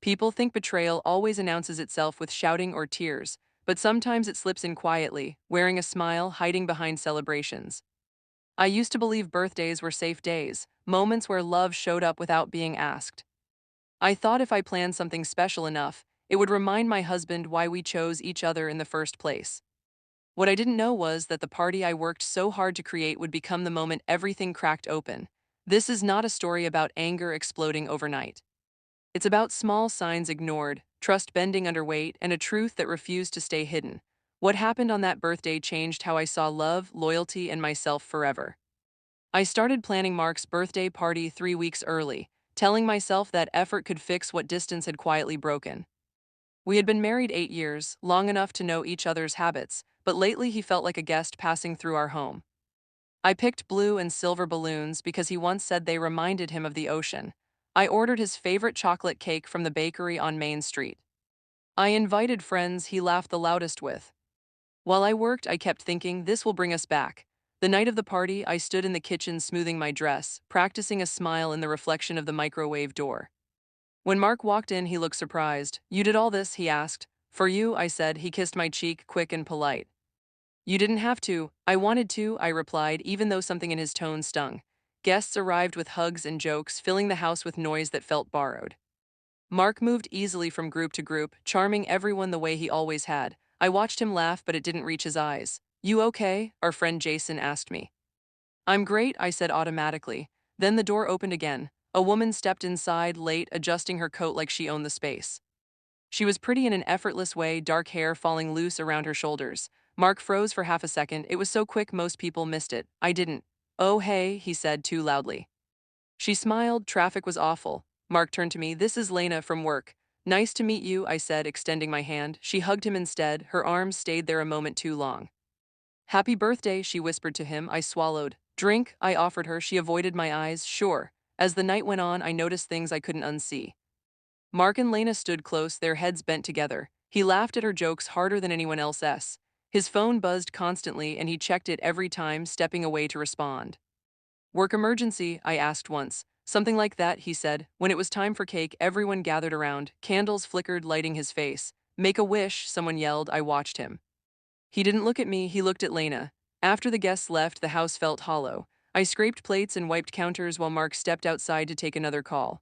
People think betrayal always announces itself with shouting or tears, but sometimes it slips in quietly, wearing a smile, hiding behind celebrations. I used to believe birthdays were safe days, moments where love showed up without being asked. I thought if I planned something special enough, it would remind my husband why we chose each other in the first place. What I didn't know was that the party I worked so hard to create would become the moment everything cracked open. This is not a story about anger exploding overnight. It's about small signs ignored, trust bending under weight, and a truth that refused to stay hidden. What happened on that birthday changed how I saw love, loyalty, and myself forever. I started planning Mark's birthday party 3 weeks early, telling myself that effort could fix what distance had quietly broken. We had been married 8 years, long enough to know each other's habits, but lately he felt like a guest passing through our home. I picked blue and silver balloons because he once said they reminded him of the ocean. I ordered his favorite chocolate cake from the bakery on Main Street. I invited friends he laughed the loudest with. While I worked, I kept thinking, this will bring us back. The night of the party, I stood in the kitchen smoothing my dress, practicing a smile in the reflection of the microwave door. When Mark walked in, he looked surprised. "You did all this?" he asked. "For you," I said. He kissed my cheek, quick and polite. "You didn't have to." "I wanted to," I replied, even though something in his tone stung. Guests arrived with hugs and jokes, filling the house with noise that felt borrowed. Mark moved easily from group to group, charming everyone the way he always had. I watched him laugh, but it didn't reach his eyes. "You okay?" our friend Jason asked me. "I'm great," I said automatically. Then the door opened again. A woman stepped inside, late, adjusting her coat like she owned the space. She was pretty in an effortless way, dark hair falling loose around her shoulders. Mark froze for half a second. It was so quick most people missed it. I didn't. "Oh, hey," he said too loudly. She smiled. Traffic was awful. Mark turned to me. "This is Lena from work." "Nice to meet you," I said, extending my hand. She hugged him instead. Her arms stayed there a moment too long. "Happy birthday," she whispered to him. I swallowed. "Drink?" I offered her. She avoided my eyes. "Sure." As the night went on, I noticed things I couldn't unsee. Mark and Lena stood close, their heads bent together. He laughed at her jokes harder than anyone else. His phone buzzed constantly, and he checked it every time, stepping away to respond. "Work emergency?" I asked once. "Something like that," he said. When it was time for cake, everyone gathered around. Candles flickered, lighting his face. "Make a wish," someone yelled. I watched him. He didn't look at me, he looked at Lena. After the guests left, the house felt hollow. I scraped plates and wiped counters while Mark stepped outside to take another call.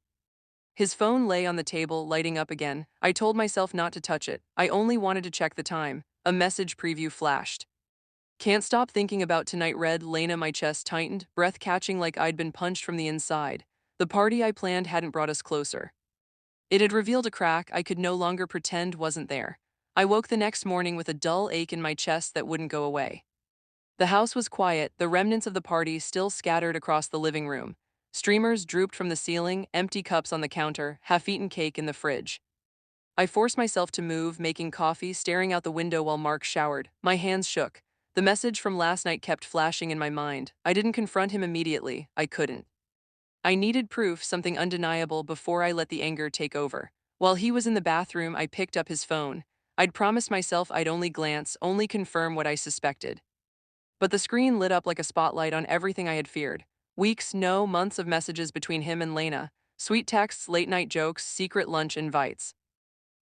His phone lay on the table, lighting up again. I told myself not to touch it. I only wanted to check the time. A message preview flashed. "Can't stop thinking about tonight," read Lena. My chest tightened, breath catching like I'd been punched from the inside. The party I planned hadn't brought us closer. It had revealed a crack I could no longer pretend wasn't there. I woke the next morning with a dull ache in my chest that wouldn't go away. The house was quiet, the remnants of the party still scattered across the living room. Streamers drooped from the ceiling, empty cups on the counter, half-eaten cake in the fridge. I forced myself to move, making coffee, staring out the window while Mark showered. My hands shook. The message from last night kept flashing in my mind. I didn't confront him immediately. I couldn't. I needed proof, something undeniable, before I let the anger take over. While he was in the bathroom, I picked up his phone. I'd promised myself I'd only glance, only confirm what I suspected. But the screen lit up like a spotlight on everything I had feared. Weeks, no, months of messages between him and Lena. Sweet texts, late-night jokes, secret lunch invites.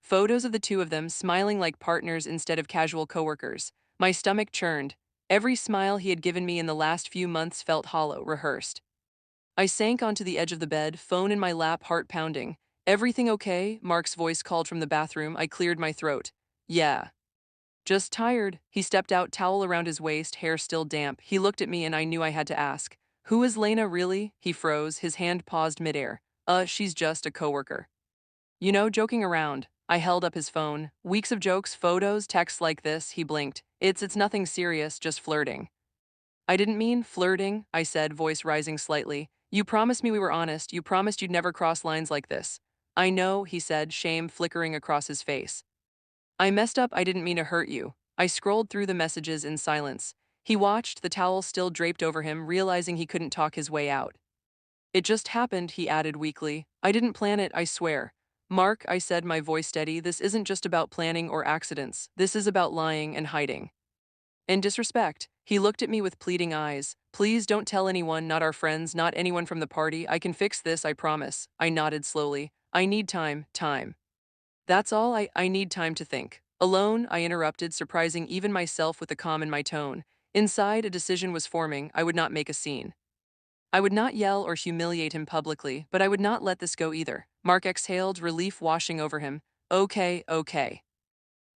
Photos of the two of them smiling like partners instead of casual coworkers. My stomach churned. Every smile he had given me in the last few months felt hollow, rehearsed. I sank onto the edge of the bed, phone in my lap, heart pounding. "Everything okay?" Mark's voice called from the bathroom. I cleared my throat. "Yeah. Just tired." He stepped out, towel around his waist, hair still damp. He looked at me and I knew I had to ask. "Who is Lena really?" He froze, his hand paused midair. She's just a coworker. You know, joking around." I held up his phone. "Weeks of jokes, photos, texts like this." He blinked. It's nothing serious, just flirting." "I didn't mean flirting," I said, voice rising slightly. "You promised me we were honest. You promised you'd never cross lines like this." "I know," he said, shame flickering across his face. "I messed up. I didn't mean to hurt you." I scrolled through the messages in silence. He watched, the towel still draped over him, realizing he couldn't talk his way out. "It just happened," he added weakly. "I didn't plan it, I swear." "Mark," I said, my voice steady, "this isn't just about planning or accidents. This is about lying and hiding. And disrespect." He looked at me with pleading eyes. "Please don't tell anyone, not our friends, not anyone from the party. I can fix this, I promise." I nodded slowly. "I need time." That's all, I need time to think. Alone, I interrupted, surprising even myself with the calm in my tone. Inside, a decision was forming. I would not make a scene. I would not yell or humiliate him publicly, but I would not let this go either. Mark exhaled, relief washing over him. Okay, okay.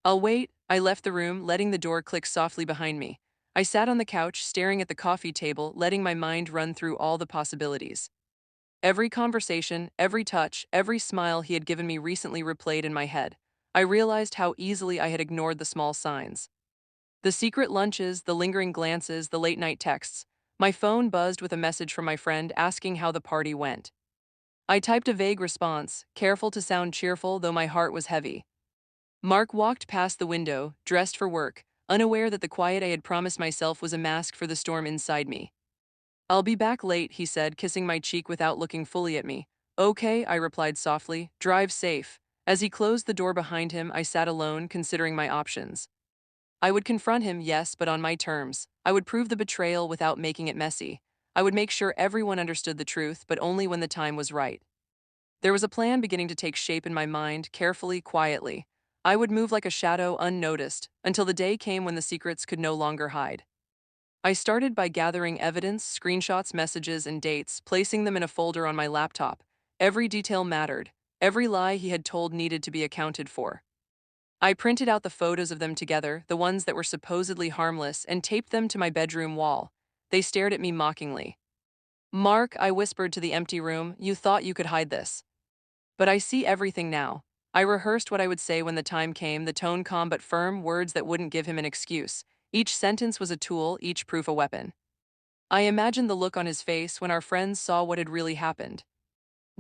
I'll wait. I left the room, letting the door click softly behind me. I sat on the couch, staring at the coffee table, letting my mind run through all the possibilities. Every conversation, every touch, every smile he had given me recently replayed in my head. I realized how easily I had ignored the small signs. The secret lunches, the lingering glances, the late night texts. My phone buzzed with a message from my friend asking how the party went. I typed a vague response, careful to sound cheerful, though my heart was heavy. Mark walked past the window, dressed for work, unaware that the quiet I had promised myself was a mask for the storm inside me. I'll be back late, he said, kissing my cheek without looking fully at me. Okay, I replied softly. Drive safe. As he closed the door behind him, I sat alone, considering my options. I would confront him, yes, but on my terms. I would prove the betrayal without making it messy. I would make sure everyone understood the truth, but only when the time was right. There was a plan beginning to take shape in my mind, carefully, quietly. I would move like a shadow, unnoticed, until the day came when the secrets could no longer hide. I started by gathering evidence, screenshots, messages, and dates, placing them in a folder on my laptop. Every detail mattered. Every lie he had told needed to be accounted for. I printed out the photos of them together, the ones that were supposedly harmless, and taped them to my bedroom wall. They stared at me mockingly. Mark, I whispered to the empty room, you thought you could hide this. But I see everything now. I rehearsed what I would say when the time came, the tone calm but firm, words that wouldn't give him an excuse. Each sentence was a tool, each proof a weapon. I imagined the look on his face when our friends saw what had really happened.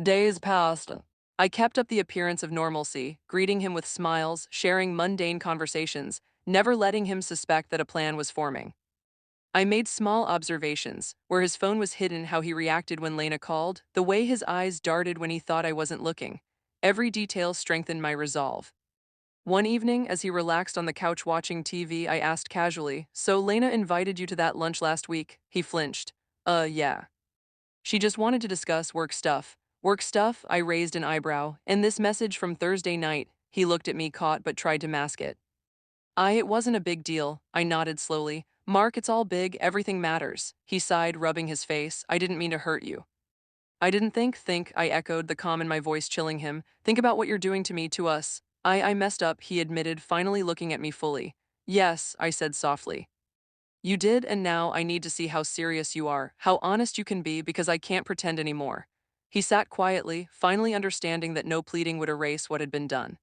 Days passed. I kept up the appearance of normalcy, greeting him with smiles, sharing mundane conversations, never letting him suspect that a plan was forming. I made small observations, where his phone was hidden, how he reacted when Lena called, the way his eyes darted when he thought I wasn't looking. Every detail strengthened my resolve. One evening, as he relaxed on the couch watching TV, I asked casually, so Lena invited you to that lunch last week? He flinched. Yeah. She just wanted to discuss work stuff. Work stuff? I raised an eyebrow. And this message from Thursday night? He looked at me, caught, but tried to mask it. It wasn't a big deal. I nodded slowly. Mark, it's all big, everything matters. He sighed, rubbing his face. I didn't mean to hurt you. I didn't think, I echoed, the calm in my voice chilling him. Think about what you're doing to me, to us. I messed up, he admitted, finally looking at me fully. Yes, I said softly. You did, and now I need to see how serious you are, how honest you can be, because I can't pretend anymore. He sat quietly, finally understanding that no pleading would erase what had been done.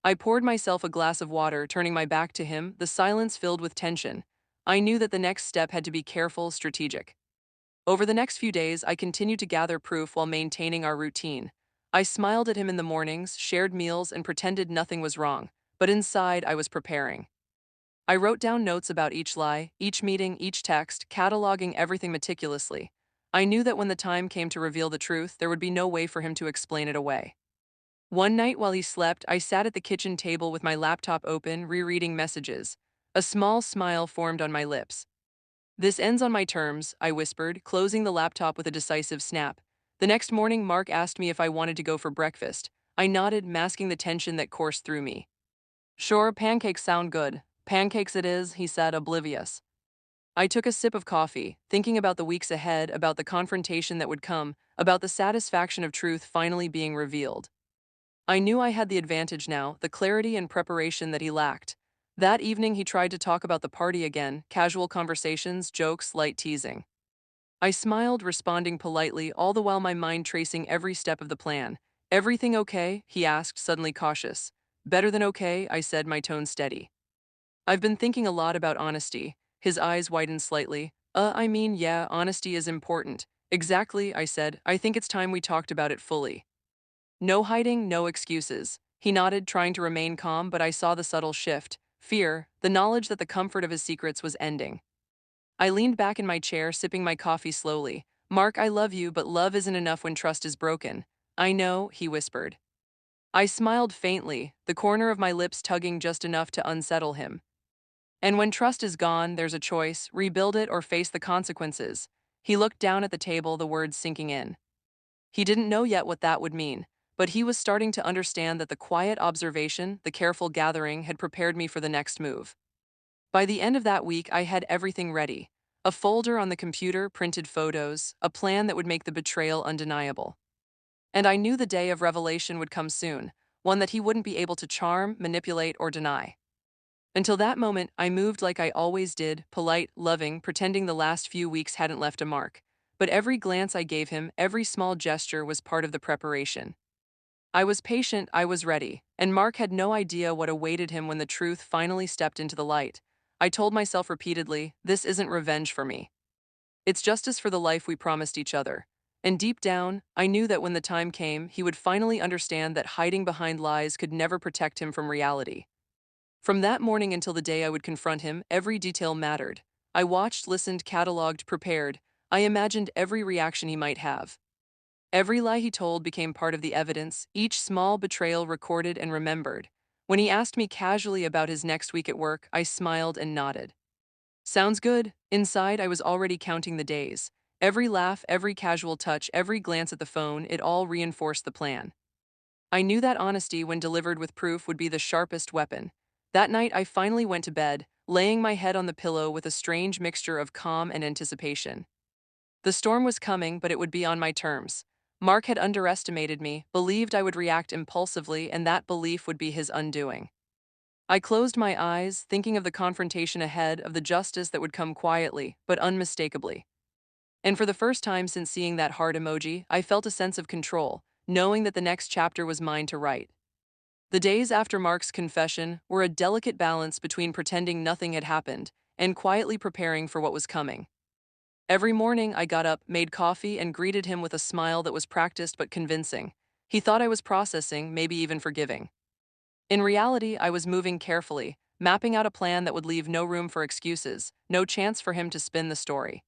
I poured myself a glass of water, turning my back to him, the silence filled with tension. I knew that the next step had to be careful, strategic. Over the next few days, I continued to gather proof while maintaining our routine. I smiled at him in the mornings, shared meals, and pretended nothing was wrong, but inside I was preparing. I wrote down notes about each lie, each meeting, each text, cataloging everything meticulously. I knew that when the time came to reveal the truth, there would be no way for him to explain it away. One night while he slept, I sat at the kitchen table with my laptop open, rereading messages. A small smile formed on my lips. This ends on my terms, I whispered, closing the laptop with a decisive snap. The next morning, Mark asked me if I wanted to go for breakfast. I nodded, masking the tension that coursed through me. Sure, pancakes sound good. Pancakes it is, he said, oblivious. I took a sip of coffee, thinking about the weeks ahead, about the confrontation that would come, about the satisfaction of truth finally being revealed. I knew I had the advantage now, the clarity and preparation that he lacked. That evening he tried to talk about the party again, casual conversations, jokes, light teasing. I smiled, responding politely, all the while my mind tracing every step of the plan. Everything okay? He asked, suddenly cautious. Better than okay, I said, my tone steady. I've been thinking a lot about honesty. His eyes widened slightly. Yeah, honesty is important. Exactly, I said. I think it's time we talked about it fully. No hiding, no excuses. He nodded, trying to remain calm, but I saw the subtle shift. Fear, the knowledge that the comfort of his secrets was ending. I leaned back in my chair, sipping my coffee slowly. Mark, I love you, but love isn't enough when trust is broken. I know, he whispered. I smiled faintly, the corner of my lips tugging just enough to unsettle him. And when trust is gone, there's a choice, rebuild it or face the consequences. He looked down at the table, the words sinking in. He didn't know yet what that would mean, but he was starting to understand that the quiet observation, the careful gathering, had prepared me for the next move. By the end of that week, I had everything ready. A folder on the computer, printed photos, a plan that would make the betrayal undeniable. And I knew the day of revelation would come soon, one that he wouldn't be able to charm, manipulate, or deny. Until that moment, I moved like I always did, polite, loving, pretending the last few weeks hadn't left a mark. But every glance I gave him, every small gesture was part of the preparation. I was patient, I was ready, and Mark had no idea what awaited him when the truth finally stepped into the light. I told myself repeatedly, this isn't revenge for me. It's justice for the life we promised each other. And deep down, I knew that when the time came, he would finally understand that hiding behind lies could never protect him from reality. From that morning until the day I would confront him, every detail mattered. I watched, listened, cataloged, prepared. I imagined every reaction he might have. Every lie he told became part of the evidence, each small betrayal recorded and remembered. When he asked me casually about his next week at work, I smiled and nodded. Sounds good. Inside, I was already counting the days. Every laugh, every casual touch, every glance at the phone, it all reinforced the plan. I knew that honesty, when delivered with proof, would be the sharpest weapon. That night, I finally went to bed, laying my head on the pillow with a strange mixture of calm and anticipation. The storm was coming, but it would be on my terms. Mark had underestimated me, believed I would react impulsively, and that belief would be his undoing. I closed my eyes, thinking of the confrontation ahead, of the justice that would come quietly, but unmistakably. And for the first time since seeing that heart emoji, I felt a sense of control, knowing that the next chapter was mine to write. The days after Mark's confession were a delicate balance between pretending nothing had happened and quietly preparing for what was coming. Every morning I got up, made coffee, and greeted him with a smile that was practiced but convincing. He thought I was processing, maybe even forgiving. In reality, I was moving carefully, mapping out a plan that would leave no room for excuses, no chance for him to spin the story.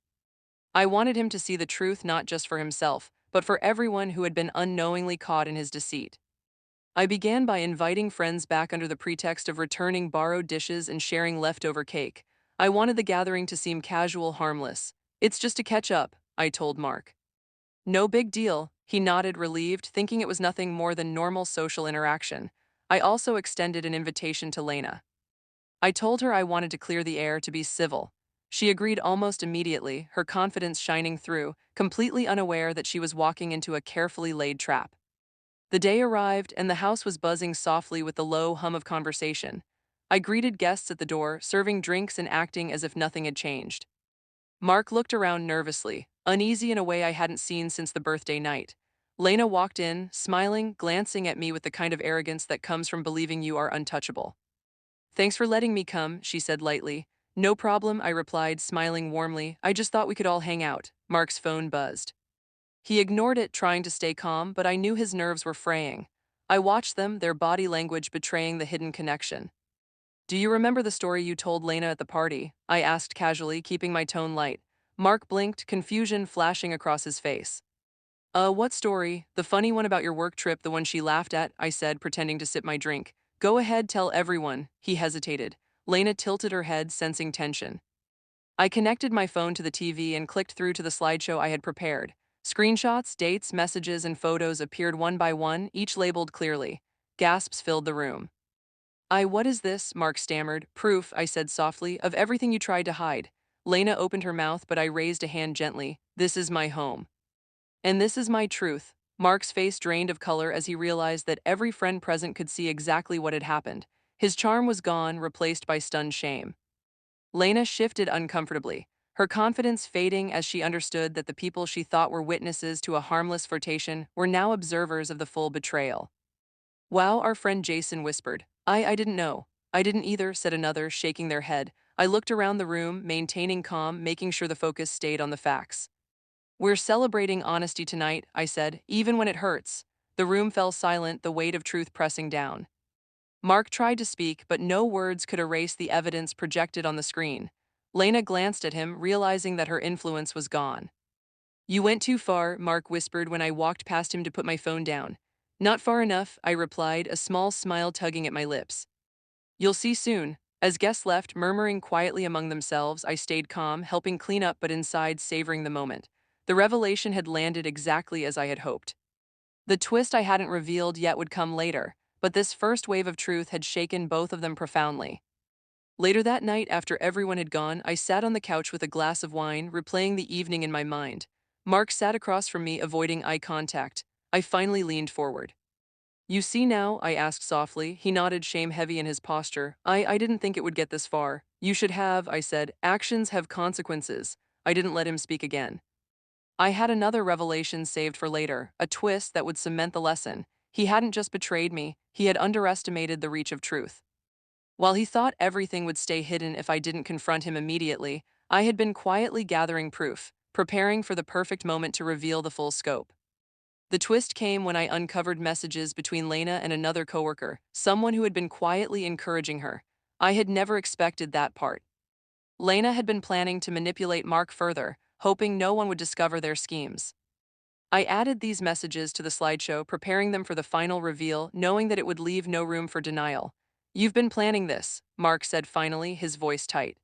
I wanted him to see the truth not just for himself, but for everyone who had been unknowingly caught in his deceit. I began by inviting friends back under the pretext of returning borrowed dishes and sharing leftover cake. I wanted the gathering to seem casual, harmless. It's just to catch up, I told Mark. No big deal, he nodded, relieved, thinking it was nothing more than normal social interaction. I also extended an invitation to Lena. I told her I wanted to clear the air, to be civil. She agreed almost immediately, her confidence shining through, completely unaware that she was walking into a carefully laid trap. The day arrived, and the house was buzzing softly with the low hum of conversation. I greeted guests at the door, serving drinks and acting as if nothing had changed. Mark looked around nervously, uneasy in a way I hadn't seen since the birthday night. Lena walked in, smiling, glancing at me with the kind of arrogance that comes from believing you are untouchable. Thanks for letting me come, she said lightly. No problem, I replied, smiling warmly. I just thought we could all hang out. Mark's phone buzzed. He ignored it, trying to stay calm, but I knew his nerves were fraying. I watched them, their body language betraying the hidden connection. Do you remember the story you told Lena at the party? I asked casually, keeping my tone light. Mark blinked, confusion flashing across his face. What story? The funny one about your work trip, the one she laughed at, I said, pretending to sip my drink. Go ahead, tell everyone. He hesitated. Lena tilted her head, sensing tension. I connected my phone to the TV and clicked through to the slideshow I had prepared. Screenshots, dates, messages, and photos appeared one by one, each labeled clearly. Gasps filled the room. What is this? Mark stammered. Proof, I said softly, of everything you tried to hide. Lena opened her mouth, but I raised a hand gently. This is my home. And this is my truth. Mark's face drained of color as he realized that every friend present could see exactly what had happened. His charm was gone, replaced by stunned shame. Lena shifted uncomfortably, her confidence fading as she understood that the people she thought were witnesses to a harmless flirtation were now observers of the full betrayal. Wow, our friend Jason whispered. I didn't know. I didn't either, said another, shaking their head. I looked around the room, maintaining calm, making sure the focus stayed on the facts. We're celebrating honesty tonight, I said, even when it hurts. The room fell silent, the weight of truth pressing down. Mark tried to speak, but no words could erase the evidence projected on the screen. Lena glanced at him, realizing that her influence was gone. You went too far, Mark whispered when I walked past him to put my phone down. Not far enough, I replied, a small smile tugging at my lips. You'll see soon. As guests left, murmuring quietly among themselves, I stayed calm, helping clean up but inside savoring the moment. The revelation had landed exactly as I had hoped. The twist I hadn't revealed yet would come later, but this first wave of truth had shaken both of them profoundly. Later that night, after everyone had gone, I sat on the couch with a glass of wine, replaying the evening in my mind. Mark sat across from me, avoiding eye contact. I finally leaned forward. "You see now?" I asked softly. He nodded, shame heavy in his posture. I didn't think it would get this far. "You should have," I said. "Actions have consequences." I didn't let him speak again. I had another revelation saved for later, a twist that would cement the lesson. He hadn't just betrayed me, he had underestimated the reach of truth. While he thought everything would stay hidden if I didn't confront him immediately, I had been quietly gathering proof, preparing for the perfect moment to reveal the full scope. The twist came when I uncovered messages between Lena and another coworker, someone who had been quietly encouraging her. I had never expected that part. Lena had been planning to manipulate Mark further, hoping no one would discover their schemes. I added these messages to the slideshow, preparing them for the final reveal, knowing that it would leave no room for denial. "You've been planning this," Mark said finally, his voice tight.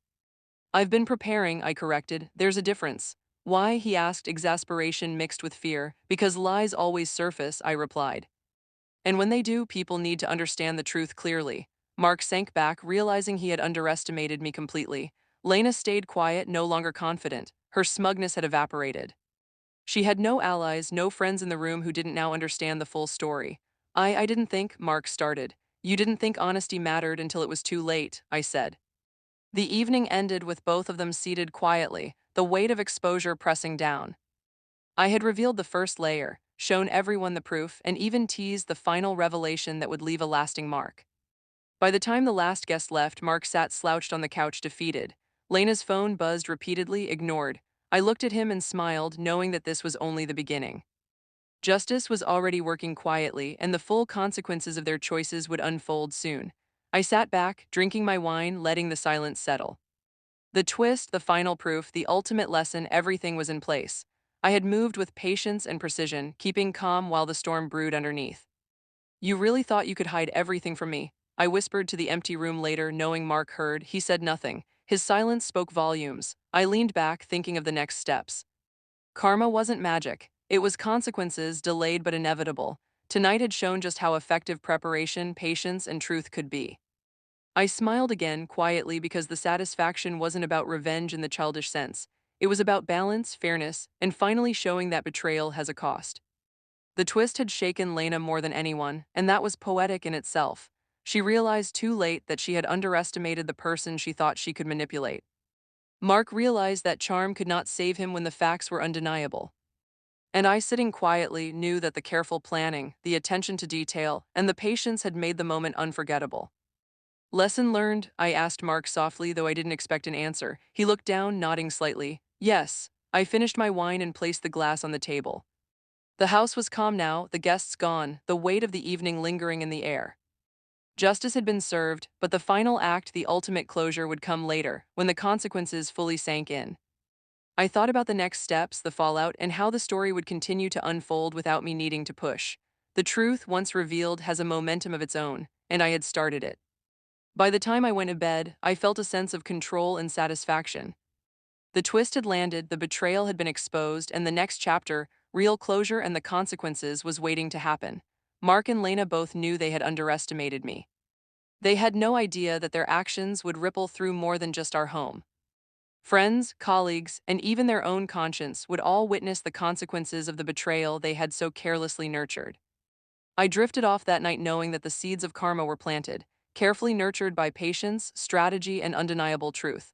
"I've been preparing," I corrected. "There's a difference." "Why?" he asked, exasperation mixed with fear. "Because lies always surface," I replied. "And when they do, people need to understand the truth clearly." Mark sank back, realizing he had underestimated me completely. Lena stayed quiet, no longer confident. Her smugness had evaporated. She had no allies, no friends in the room who didn't now understand the full story. I didn't think," Mark started. "You didn't think honesty mattered until it was too late," I said. The evening ended with both of them seated quietly, the weight of exposure pressing down. I had revealed the first layer, shown everyone the proof, and even teased the final revelation that would leave a lasting mark. By the time the last guest left, Mark sat slouched on the couch, defeated. Lena's phone buzzed repeatedly, ignored. I looked at him and smiled, knowing that this was only the beginning. Justice was already working quietly, and the full consequences of their choices would unfold soon. I sat back, drinking my wine, letting the silence settle. The twist, the final proof, the ultimate lesson, everything was in place. I had moved with patience and precision, keeping calm while the storm brewed underneath. "You really thought you could hide everything from me?" I whispered to the empty room later, knowing Mark heard. He said nothing. His silence spoke volumes. I leaned back, thinking of the next steps. Karma wasn't magic. It was consequences, delayed but inevitable. Tonight had shown just how effective preparation, patience, and truth could be. I smiled again, quietly, because the satisfaction wasn't about revenge in the childish sense. It was about balance, fairness, and finally showing that betrayal has a cost. The twist had shaken Lena more than anyone, and that was poetic in itself. She realized too late that she had underestimated the person she thought she could manipulate. Mark realized that charm could not save him when the facts were undeniable. And I, sitting quietly, knew that the careful planning, the attention to detail, and the patience had made the moment unforgettable. "Lesson learned?" I asked Mark softly, though I didn't expect an answer. He looked down, nodding slightly. "Yes." I finished my wine and placed the glass on the table. The house was calm now, the guests gone, the weight of the evening lingering in the air. Justice had been served, but the final act, the ultimate closure, would come later, when the consequences fully sank in. I thought about the next steps, the fallout, and how the story would continue to unfold without me needing to push. The truth, once revealed, has a momentum of its own, and I had started it. By the time I went to bed, I felt a sense of control and satisfaction. The twist had landed, the betrayal had been exposed, and the next chapter, real closure and the consequences, was waiting to happen. Mark and Lena both knew they had underestimated me. They had no idea that their actions would ripple through more than just our home. Friends, colleagues, and even their own conscience would all witness the consequences of the betrayal they had so carelessly nurtured. I drifted off that night knowing that the seeds of karma were planted, carefully nurtured by patience, strategy, and undeniable truth.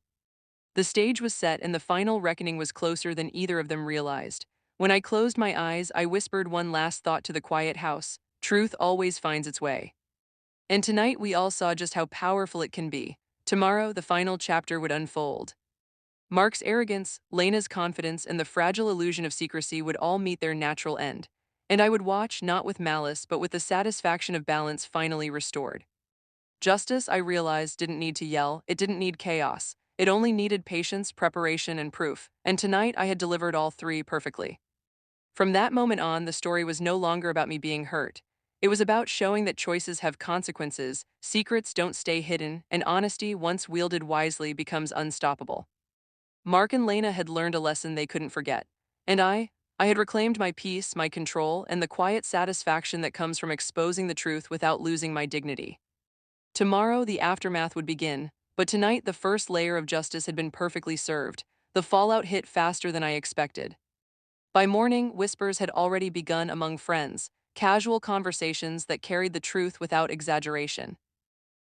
The stage was set and the final reckoning was closer than either of them realized. When I closed my eyes, I whispered one last thought to the quiet house: truth always finds its way. And tonight we all saw just how powerful it can be. Tomorrow, the final chapter would unfold. Mark's arrogance, Lena's confidence, and the fragile illusion of secrecy would all meet their natural end. And I would watch, not with malice, but with the satisfaction of balance finally restored. Justice, I realized, didn't need to yell, it didn't need chaos. It only needed patience, preparation, and proof, and tonight I had delivered all three perfectly. From that moment on, the story was no longer about me being hurt. It was about showing that choices have consequences, secrets don't stay hidden, and honesty, once wielded wisely, becomes unstoppable. Mark and Lena had learned a lesson they couldn't forget. And I had reclaimed my peace, my control, and the quiet satisfaction that comes from exposing the truth without losing my dignity. Tomorrow, the aftermath would begin, but tonight the first layer of justice had been perfectly served. The fallout hit faster than I expected. By morning, whispers had already begun among friends, casual conversations that carried the truth without exaggeration.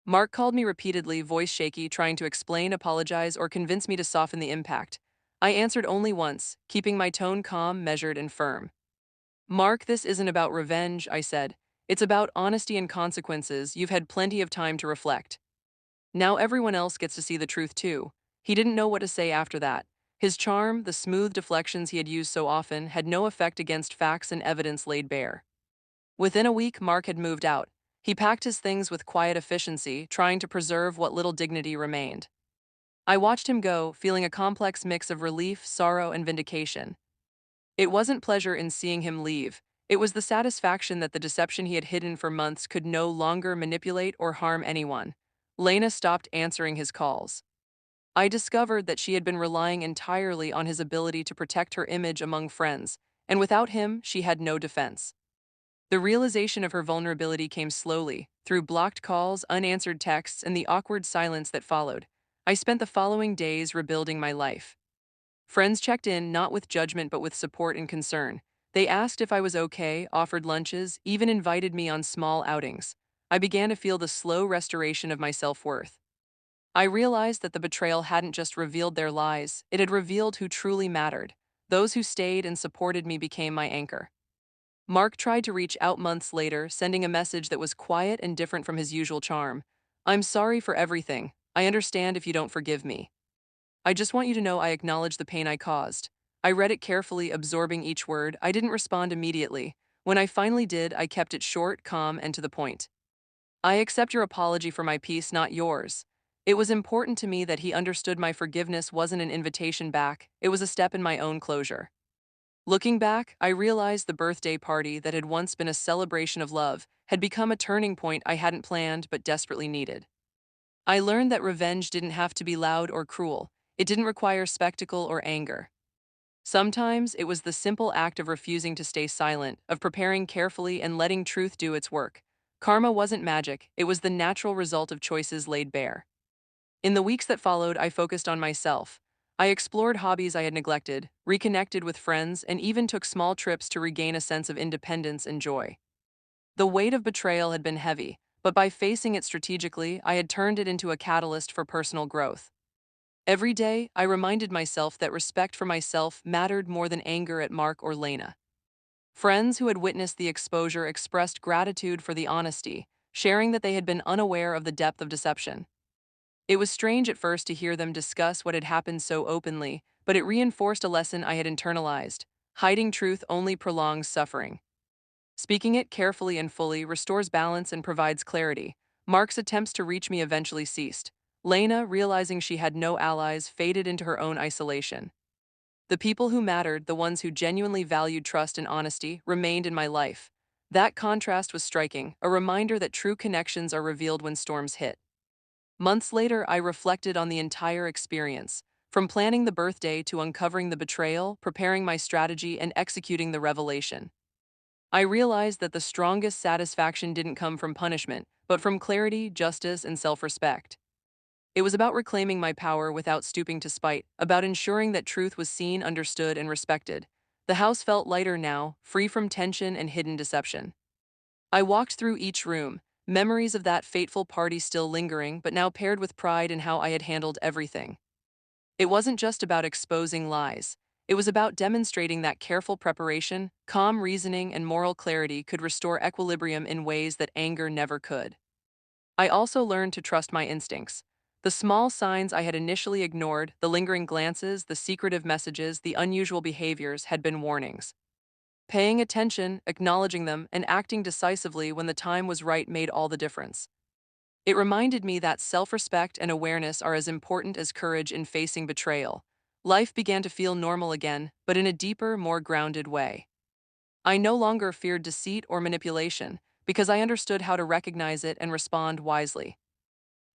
Mark called me repeatedly, voice shaky, trying to explain, apologize, or convince me to soften the impact. I answered only once, keeping my tone calm, measured, and firm. Mark, this isn't about revenge, I said. It's about honesty and consequences. You've had plenty of time to reflect. Now everyone else gets to see the truth too. He didn't know what to say after that. His charm, the smooth deflections he had used so often, had no effect against facts and evidence laid bare. Within a week, Mark had moved out. He packed his things with quiet efficiency, trying to preserve what little dignity remained. I watched him go, feeling a complex mix of relief, sorrow, and vindication. It wasn't pleasure in seeing him leave. It was the satisfaction that the deception he had hidden for months could no longer manipulate or harm anyone. Lena stopped answering his calls. I discovered that she had been relying entirely on his ability to protect her image among friends, and without him, she had no defense. The realization of her vulnerability came slowly, through blocked calls, unanswered texts, and the awkward silence that followed. I spent the following days rebuilding my life. Friends checked in, not with judgment but with support and concern. They asked if I was okay, offered lunches, even invited me on small outings. I began to feel the slow restoration of my self-worth. I realized that the betrayal hadn't just revealed their lies, it had revealed who truly mattered. Those who stayed and supported me became my anchor. Mark tried to reach out months later, sending a message that was quiet and different from his usual charm. I'm sorry for everything. I understand if you don't forgive me. I just want you to know I acknowledge the pain I caused. I read it carefully, absorbing each word. I didn't respond immediately. When I finally did, I kept it short, calm, and to the point. I accept your apology for my peace, not yours. It was important to me that he understood my forgiveness wasn't an invitation back, it was a step in my own closure. Looking back, I realized the birthday party that had once been a celebration of love had become a turning point I hadn't planned but desperately needed. I learned that revenge didn't have to be loud or cruel. It didn't require spectacle or anger. Sometimes it was the simple act of refusing to stay silent, of preparing carefully and letting truth do its work. Karma wasn't magic, it was the natural result of choices laid bare. In the weeks that followed, I focused on myself. I explored hobbies I had neglected, reconnected with friends, and even took small trips to regain a sense of independence and joy. The weight of betrayal had been heavy, but by facing it strategically, I had turned it into a catalyst for personal growth. Every day, I reminded myself that respect for myself mattered more than anger at Mark or Lena. Friends who had witnessed the exposure expressed gratitude for the honesty, sharing that they had been unaware of the depth of deception. It was strange at first to hear them discuss what had happened so openly, but it reinforced a lesson I had internalized. Hiding truth only prolongs suffering. Speaking it carefully and fully restores balance and provides clarity. Mark's attempts to reach me eventually ceased. Lena, realizing she had no allies, faded into her own isolation. The people who mattered, the ones who genuinely valued trust and honesty, remained in my life. That contrast was striking, a reminder that true connections are revealed when storms hit. Months later, I reflected on the entire experience, from planning the birthday to uncovering the betrayal, preparing my strategy, and executing the revelation. I realized that the strongest satisfaction didn't come from punishment, but from clarity, justice, and self-respect. It was about reclaiming my power without stooping to spite, about ensuring that truth was seen, understood, and respected. The house felt lighter now, free from tension and hidden deception. I walked through each room, memories of that fateful party still lingering, but now paired with pride in how I had handled everything. It wasn't just about exposing lies. It was about demonstrating that careful preparation, calm reasoning, and moral clarity could restore equilibrium in ways that anger never could. I also learned to trust my instincts. The small signs I had initially ignored, the lingering glances, the secretive messages, the unusual behaviors, had been warnings. Paying attention, acknowledging them, and acting decisively when the time was right made all the difference. It reminded me that self-respect and awareness are as important as courage in facing betrayal. Life began to feel normal again, but in a deeper, more grounded way. I no longer feared deceit or manipulation, because I understood how to recognize it and respond wisely.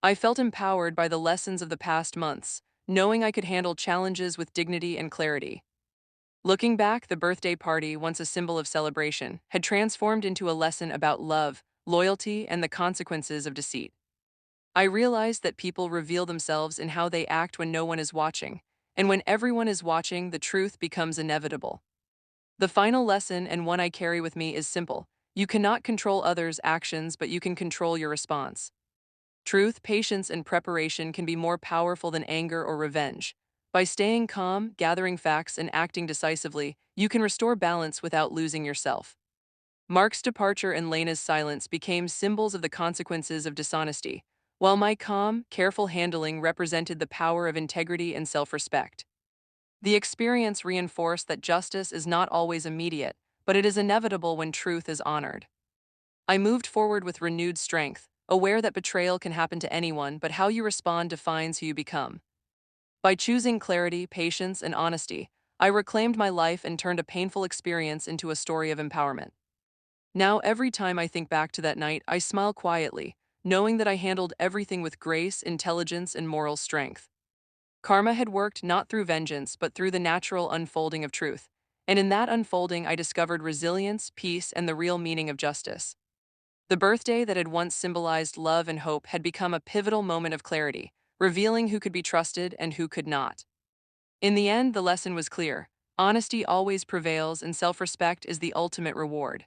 I felt empowered by the lessons of the past months, knowing I could handle challenges with dignity and clarity. Looking back, the birthday party, once a symbol of celebration, had transformed into a lesson about love, loyalty, and the consequences of deceit. I realized that people reveal themselves in how they act when no one is watching, and when everyone is watching, the truth becomes inevitable. The final lesson, and one I carry with me, is simple. You cannot control others' actions, but you can control your response. Truth, patience, and preparation can be more powerful than anger or revenge. By staying calm, gathering facts, and acting decisively, you can restore balance without losing yourself. Mark's departure and Lena's silence became symbols of the consequences of dishonesty, while my calm, careful handling represented the power of integrity and self-respect. The experience reinforced that justice is not always immediate, but it is inevitable when truth is honored. I moved forward with renewed strength, aware that betrayal can happen to anyone, but how you respond defines who you become. By choosing clarity, patience, and honesty, I reclaimed my life and turned a painful experience into a story of empowerment. Now, every time I think back to that night, I smile quietly, knowing that I handled everything with grace, intelligence, and moral strength. Karma had worked not through vengeance, but through the natural unfolding of truth. And in that unfolding, I discovered resilience, peace, and the real meaning of justice. The birthday that had once symbolized love and hope had become a pivotal moment of clarity, revealing who could be trusted and who could not. In the end, the lesson was clear. Honesty always prevails, and self-respect is the ultimate reward.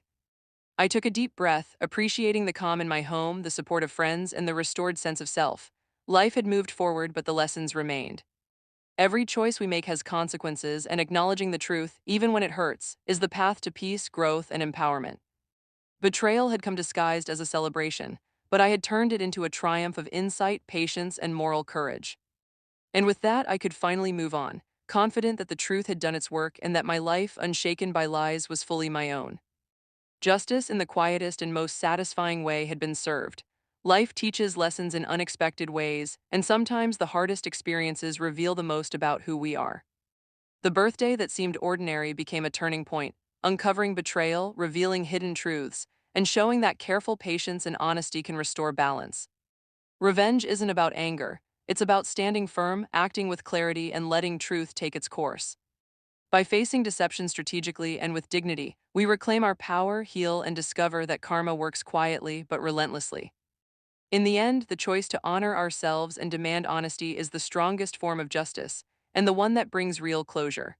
I took a deep breath, appreciating the calm in my home, the support of friends, and the restored sense of self. Life had moved forward, but the lessons remained. Every choice we make has consequences, and acknowledging the truth, even when it hurts, is the path to peace, growth, and empowerment. Betrayal had come disguised as a celebration, but I had turned it into a triumph of insight, patience, and moral courage. And with that, I could finally move on, confident that the truth had done its work and that my life, unshaken by lies, was fully my own. Justice, in the quietest and most satisfying way, had been served. Life teaches lessons in unexpected ways, and sometimes the hardest experiences reveal the most about who we are. The birthday that seemed ordinary became a turning point, uncovering betrayal, revealing hidden truths, and showing that careful patience and honesty can restore balance. Revenge isn't about anger, it's about standing firm, acting with clarity, and letting truth take its course. By facing deception strategically and with dignity, we reclaim our power, heal, and discover that karma works quietly but relentlessly. In the end, the choice to honor ourselves and demand honesty is the strongest form of justice, and the one that brings real closure.